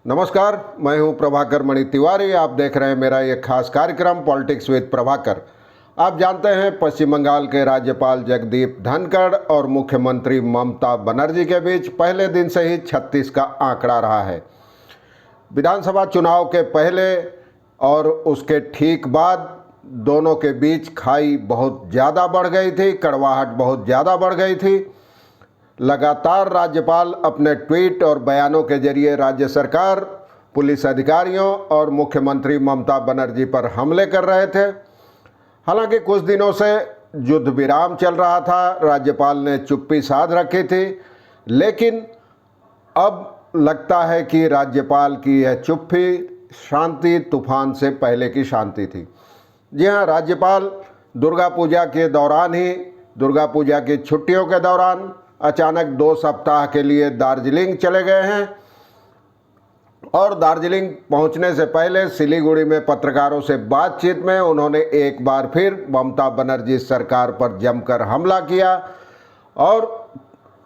नमस्कार, मैं हूं प्रभाकर मणि तिवारी। आप देख रहे हैं मेरा एक खास कार्यक्रम पॉलिटिक्स विद प्रभाकर। आप जानते हैं पश्चिम बंगाल के राज्यपाल जगदीप धनखड़ और मुख्यमंत्री ममता बनर्जी के बीच पहले दिन से ही 36 का आंकड़ा रहा है। विधानसभा चुनाव के पहले और उसके ठीक बाद दोनों के बीच खाई बहुत ज़्यादा बढ़ गई थी, कड़वाहट बहुत ज़्यादा बढ़ गई थी। लगातार राज्यपाल अपने ट्वीट और बयानों के जरिए राज्य सरकार, पुलिस अधिकारियों और मुख्यमंत्री ममता बनर्जी पर हमले कर रहे थे। हालांकि कुछ दिनों से युद्ध विराम चल रहा था, राज्यपाल ने चुप्पी साध रखी थी, लेकिन अब लगता है कि राज्यपाल की यह चुप्पी शांति तूफान से पहले की शांति थी। जी हाँ, राज्यपाल दुर्गा पूजा के दौरान ही, दुर्गा पूजा की छुट्टियों के दौरान अचानक 2 सप्ताह के लिए दार्जिलिंग चले गए हैं और दार्जिलिंग पहुंचने से पहले सिलीगुड़ी में पत्रकारों से बातचीत में उन्होंने एक बार फिर ममता बनर्जी सरकार पर जमकर हमला किया और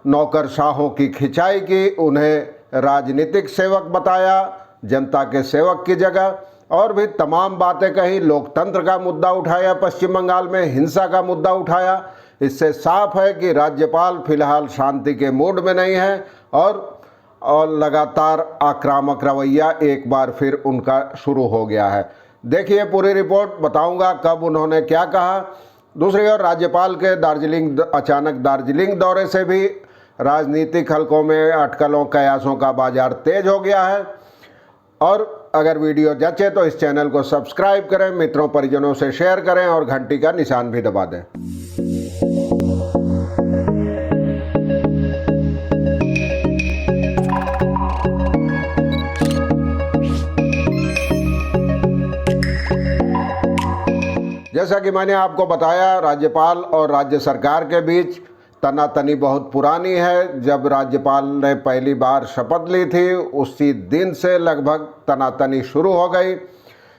नौकरशाहों की खिंचाई की, उन्हें राजनीतिक सेवक बताया, जनता के सेवक की जगह, और भी तमाम बातें कही। लोकतंत्र का मुद्दा उठाया, पश्चिम बंगाल में हिंसा का मुद्दा उठाया। इससे साफ है कि राज्यपाल फिलहाल शांति के मूड में नहीं है और लगातार आक्रामक रवैया एक बार फिर उनका शुरू हो गया है। देखिए पूरी रिपोर्ट, बताऊंगा कब उन्होंने क्या कहा। दूसरी ओर राज्यपाल के अचानक दार्जिलिंग दौरे से भी राजनीतिक हलकों में अटकलों कयासों का बाजार तेज हो गया है। और अगर वीडियो जचे तो इस चैनल को सब्सक्राइब करें, मित्रों परिजनों से शेयर करें और घंटी का निशान भी दबा दें। जैसा कि मैंने आपको बताया, राज्यपाल और राज्य सरकार के बीच तनातनी बहुत पुरानी है। जब राज्यपाल ने पहली बार शपथ ली थी उसी दिन से लगभग तनातनी शुरू हो गई।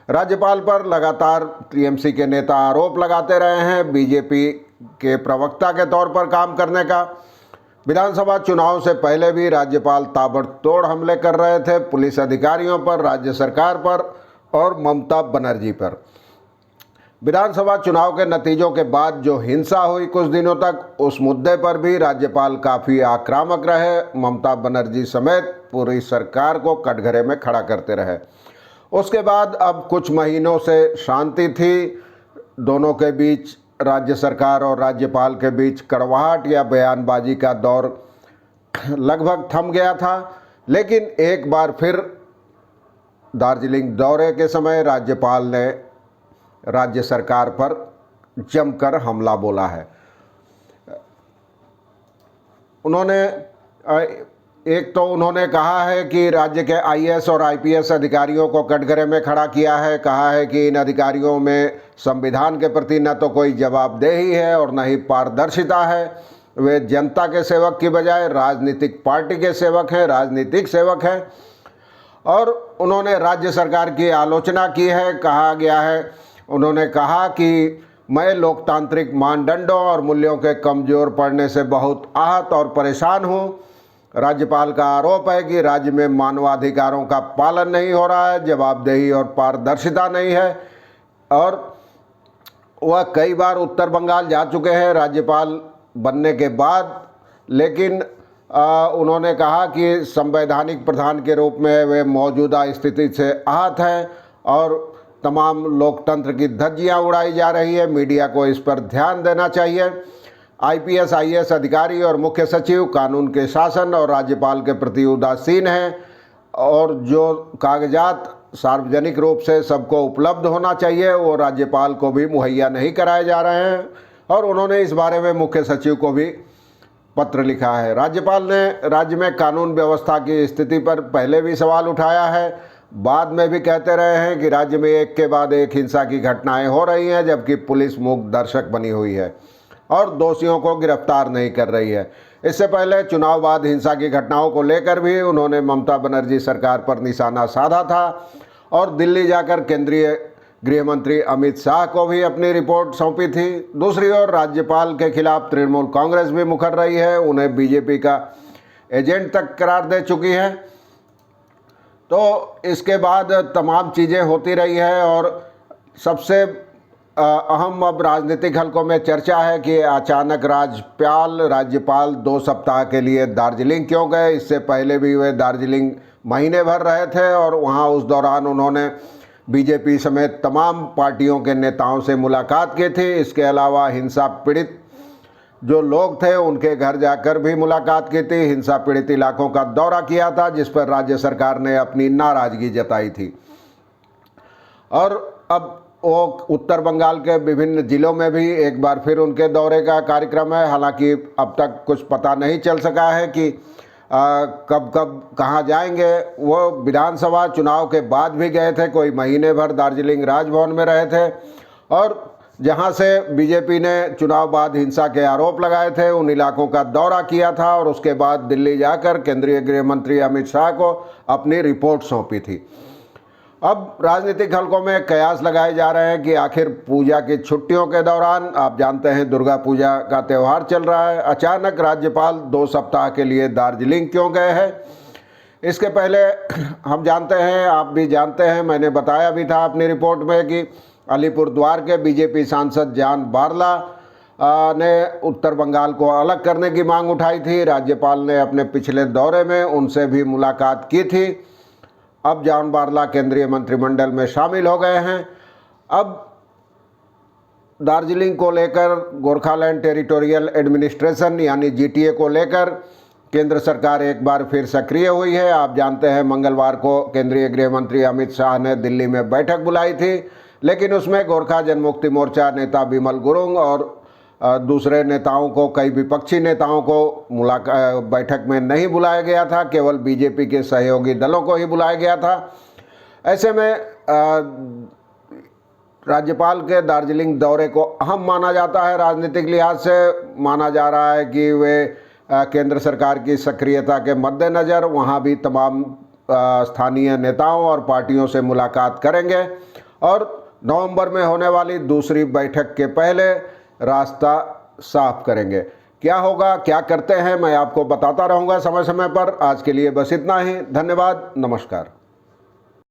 राज्यपाल पर लगातार टीएमसी के नेता आरोप लगाते रहे हैं बीजेपी के प्रवक्ता के तौर पर काम करने का। विधानसभा चुनाव से पहले भी राज्यपाल ताबड़तोड़ हमले कर रहे थे पुलिस अधिकारियों पर, राज्य सरकार पर और ममता बनर्जी पर। विधानसभा चुनाव के नतीजों के बाद जो हिंसा हुई कुछ दिनों तक, उस मुद्दे पर भी राज्यपाल काफ़ी आक्रामक रहे। ममता बनर्जी समेत पूरी सरकार को कटघरे में खड़ा करते रहे। उसके बाद अब कुछ महीनों से शांति थी। दोनों के बीच, राज्य सरकार और राज्यपाल के बीच कड़वाहट या बयानबाजी का दौर लगभग थम गया था। लेकिन एक बार फिर दार्जिलिंग दौरे के समय राज्यपाल ने राज्य सरकार पर जमकर हमला बोला है। उन्होंने कहा है कि राज्य के आईएएस और आईपीएस अधिकारियों को कटघरे में खड़ा किया है। कहा है कि इन अधिकारियों में संविधान के प्रति न तो कोई जवाबदेही है और न ही पारदर्शिता है। वे जनता के सेवक की बजाय राजनीतिक पार्टी के सेवक हैं, राजनीतिक सेवक हैं। और उन्होंने राज्य सरकार की आलोचना की है। कहा गया है, उन्होंने कहा कि मैं लोकतांत्रिक मानदंडों और मूल्यों के कमज़ोर पड़ने से बहुत आहत और परेशान हूँ। राज्यपाल का आरोप है कि राज्य में मानवाधिकारों का पालन नहीं हो रहा है, जवाबदेही और पारदर्शिता नहीं है। और वह कई बार उत्तर बंगाल जा चुके हैं राज्यपाल बनने के बाद, लेकिन उन्होंने कहा कि संवैधानिक प्रधान के रूप में वे मौजूदा स्थिति से आहत हैं और तमाम लोकतंत्र की धज्जियां उड़ाई जा रही है। मीडिया को इस पर ध्यान देना चाहिए। आईपीएस आईएएस अधिकारी और मुख्य सचिव कानून के शासन और राज्यपाल के प्रति उदासीन हैं और जो कागजात सार्वजनिक रूप से सबको उपलब्ध होना चाहिए वो राज्यपाल को भी मुहैया नहीं कराए जा रहे हैं। और उन्होंने इस बारे में मुख्य सचिव को भी पत्र लिखा है। राज्यपाल ने राज्य में कानून व्यवस्था की स्थिति पर पहले भी सवाल उठाया है। बाद में भी कहते रहे हैं कि राज्य में एक के बाद एक हिंसा की घटनाएं हो रही हैं, जबकि पुलिस मूक दर्शक बनी हुई है और दोषियों को गिरफ्तार नहीं कर रही है। इससे पहले चुनाव बाद हिंसा की घटनाओं को लेकर भी उन्होंने ममता बनर्जी सरकार पर निशाना साधा था और दिल्ली जाकर केंद्रीय गृह मंत्री अमित शाह को भी अपनी रिपोर्ट सौंपी थी। दूसरी ओर राज्यपाल के खिलाफ तृणमूल कांग्रेस भी मुखर रही है, उन्हें बीजेपी का एजेंट तक करार दे चुकी है। तो इसके बाद तमाम चीज़ें होती रही है और सबसे अहम अब राजनीतिक हलकों में चर्चा है कि अचानक राज्यपाल 2 सप्ताह के लिए दार्जिलिंग क्यों गए। इससे पहले भी वे दार्जिलिंग महीने भर रहे थे और वहां उस दौरान उन्होंने बीजेपी समेत तमाम पार्टियों के नेताओं से मुलाकात की थी। इसके अलावा हिंसा पीड़ित जो लोग थे उनके घर जाकर भी मुलाकात की थी, हिंसा पीड़ित इलाकों का दौरा किया था, जिस पर राज्य सरकार ने अपनी नाराज़गी जताई थी। और अब वो उत्तर बंगाल के विभिन्न जिलों में भी एक बार फिर उनके दौरे का कार्यक्रम है। हालांकि अब तक कुछ पता नहीं चल सका है कि कब कब कहाँ जाएंगे। वो विधानसभा चुनाव के बाद भी गए थे, कोई महीने भर दार्जिलिंग राजभवन में रहे थे और जहां से बीजेपी ने चुनाव बाद हिंसा के आरोप लगाए थे उन इलाकों का दौरा किया था और उसके बाद दिल्ली जाकर केंद्रीय गृह मंत्री अमित शाह को अपनी रिपोर्ट सौंपी थी। अब राजनीतिक हलकों में कयास लगाए जा रहे हैं कि आखिर पूजा की छुट्टियों के दौरान, आप जानते हैं दुर्गा पूजा का त्यौहार चल रहा है, अचानक राज्यपाल 2 सप्ताह के लिए दार्जिलिंग क्यों गए हैं। इसके पहले हम जानते हैं, आप भी जानते हैं, मैंने बताया भी था अपनी रिपोर्ट में कि अलीपुरद्वार के बीजेपी सांसद जान बारला ने उत्तर बंगाल को अलग करने की मांग उठाई थी। राज्यपाल ने अपने पिछले दौरे में उनसे भी मुलाकात की थी। अब जान बारला केंद्रीय मंत्रिमंडल में शामिल हो गए हैं। अब दार्जिलिंग को लेकर गोरखालैंड टेरिटोरियल एडमिनिस्ट्रेशन यानी जीटीए को लेकर केंद्र सरकार एक बार फिर सक्रिय हुई है। आप जानते हैं मंगलवार को केंद्रीय गृह मंत्री अमित शाह ने दिल्ली में बैठक बुलाई थी, लेकिन उसमें गोरखा जनमुक्ति मोर्चा नेता बिमल गुरुंग और दूसरे नेताओं को, कई विपक्षी नेताओं को बैठक में नहीं बुलाया गया था, केवल बीजेपी के सहयोगी दलों को ही बुलाया गया था। ऐसे में राज्यपाल के दार्जिलिंग दौरे को अहम माना जाता है। राजनीतिक लिहाज से माना जा रहा है कि वे केंद्र सरकार की सक्रियता के मद्देनज़र वहाँ भी तमाम स्थानीय नेताओं और पार्टियों से मुलाकात करेंगे और नवंबर में होने वाली दूसरी बैठक के पहले रास्ता साफ करेंगे। क्या होगा, क्या करते हैं, मैं आपको बताता रहूँगा समय समय पर। आज के लिए बस इतना ही। धन्यवाद, नमस्कार।